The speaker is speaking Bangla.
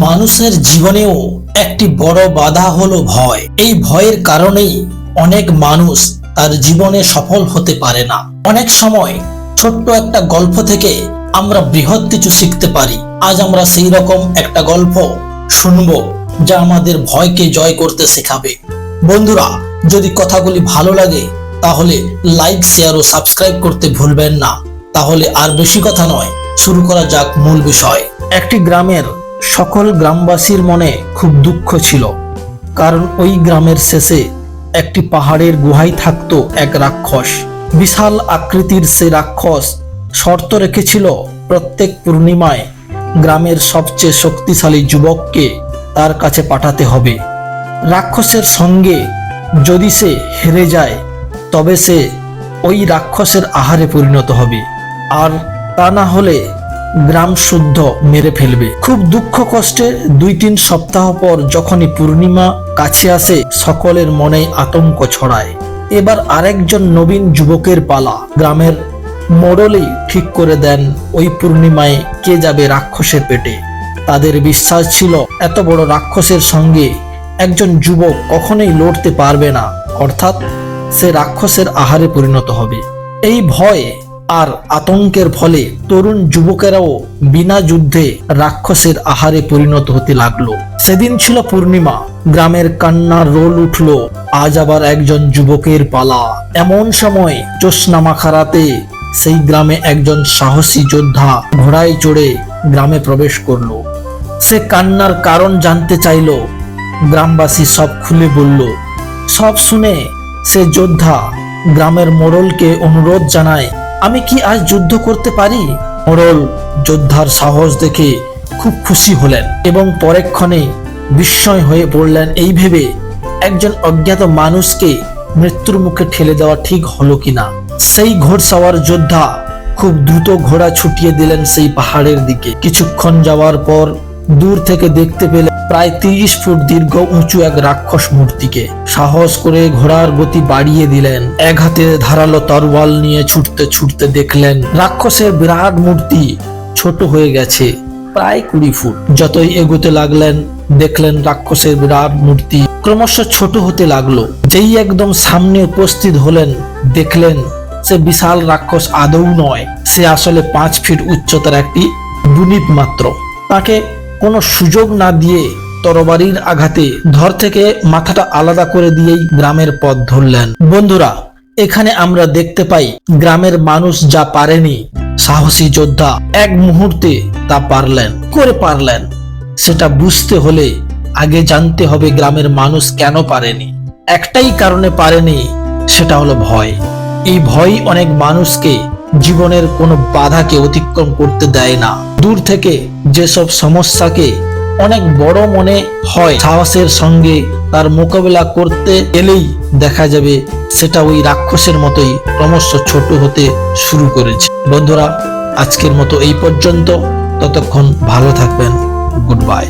মানুষের জীবনেও একটি বড় বাধা হলো ভয়। এই ভয়ের কারণেই অনেক মানুষ তার জীবনে সফল হতে পারে না। অনেক সময় ছোট্ট একটা গল্প থেকে আমরা বৃহৎ কিছু শিখতে পারি। আজ আমরা সেই রকম একটা গল্প শুনবো যা আমাদের ভয়কে জয় করতে শেখাবে। বন্ধুরা, যদি কথাগুলি ভালো লাগে তাহলে লাইক, শেয়ার ও সাবস্ক্রাইব করতে ভুলবেন না। তাহলে আর বেশি কথা নয়, শুরু করা যাক মূল বিষয়। একটি গ্রামের সকল গ্রামবাসীর মনে খুব দুঃখ ছিল, কারণ ওই গ্রামের শেষে একটি পাহাড়ের গুহায় থাকতো এক রাক্ষস। বিশাল আকৃতির সে রাক্ষস শর্ত রেখেছিল প্রত্যেক পূর্ণিমায় গ্রামের সবচেয়ে শক্তিশালী যুবককে তার কাছে পাঠাতে হবে। রাক্ষসের সঙ্গে যদি সে হেরে যায় তবে সে ওই রাক্ষসের আহারে পরিণত হবে, আর তা না হলে গ্রাম শুদ্ধ মেরে ফেলবে। খুব দুঃখ কষ্টে 2-3 সপ্তাহ পর যখনই পূর্ণিমা কাছে আসে, সকলের মনে আতঙ্ক ছড়ায়। এবার আরেকজন নবীন যুবকের পালা। গ্রামের মোড়লই ঠিক করে দেন ওই পূর্ণিমায় কে যাবে রাক্ষসের পেটে। তাদের বিশ্বাস ছিল এত বড় রাক্ষসের সঙ্গে একজন যুবক কখনোই লড়তে পারবে না, অর্থাৎ সে রাক্ষসের আহারে পরিণত হবে। এই ভয় আর আতঙ্কের ফলে তরুণ যুবকেরাও বিনা যুদ্ধে রাক্ষসের আহারে পরিণত হতে লাগলো। সেদিন ছিল পূর্ণিমা, গ্রামের কান্নার রোল উঠল। আজ আবার একজন যুবকের পালা। এমন সময় জ্যোৎস্না মাখা রাতে সেই গ্রামে একজন সাহসী যোদ্ধা ঘোড়ায় চড়ে গ্রামে প্রবেশ করলো। সে কান্নার কারণ জানতে চাইল। গ্রামবাসী সব খুলে বলল। সব শুনে সে যোদ্ধা গ্রামের মোড়লকে অনুরোধ জানায়, আমি কি আজ যুদ্ধ করতে পারি? মোড়ল যোদ্ধার সাহস দেখে খুব খুশি হলেন এবং পরেক্ষণে বিস্ময় হয়ে পড়লেন এই ভেবে, একজন অজ্ঞাত মানুষকে মৃত্যুর মুখে ঠেলে দেওয়া ঠিক হলো কিনা। সেই ঘোড়সাওয়ার যোদ্ধা খুব দ্রুত ঘোড়া ছুটিয়ে দিলেন সেই পাহাড়ের দিকে। কিছুক্ষণ যাওয়ার পর দূর থেকে দেখতে পেলেন প্রায় 30 ফুট দীর্ঘ উঁচু এক রাক্ষস মূর্তিকে। সাহস করে ঘোড়ার গতি বাড়িয়ে দিলেন। এক হাতে ধারালো তরোয়াল নিয়ে ছুটতে ছুটতে দেখলেন রাক্ষসের বিরাট মূর্তি ছোট হয়ে গেছে প্রায় 20 ফুট। যতই এগোতে লাগলেন দেখলেন রাক্ষসের বিরাট মূর্তি ক্রমশ ছোট হতে লাগলো। যেই একদম সামনে উপস্থিত হলেন দেখলেন সে বিশাল রাক্ষস আদৌ নয়, সে আসলে 5 ফিট উচ্চতার একটি বুনিপ মাত্র। তাকে কোনো সুযোগ না দিয়ে তরবারির আঘাতে ধর থেকে মাথাটা আলাদা করে দিয়েই গ্রামের পথ ধরলেন। বন্ধুরা, এখানে আমরা দেখতে পাই গ্রামের মানুষ যা পারেনি, সাহসী যোদ্ধা এক মুহূর্তে তা পারলেন। সেটা বুঝতে হলে আগে জানতে হবে গ্রামের মানুষ কেন পারেনি। একটাই কারণে পারেনি, সেটা হলো ভয়। এই ভয় অনেক মানুষকে জীবনের কোনো বাধাকে অতিক্রম করতে দেয় না। দূর থেকে যেসব সমস্যাকে অনেক বড় মনে হয়, সাহসের সঙ্গে তার মোকাবেলা করতে এলেই দেখা যাবে সেটা ওই রাক্ষসের মতোই ক্রমশ ছোট হতে শুরু করেছে। বন্ধুরা, আজকের মতো এই পর্যন্ত। ততক্ষণ ভালো থাকবেন। Good bye.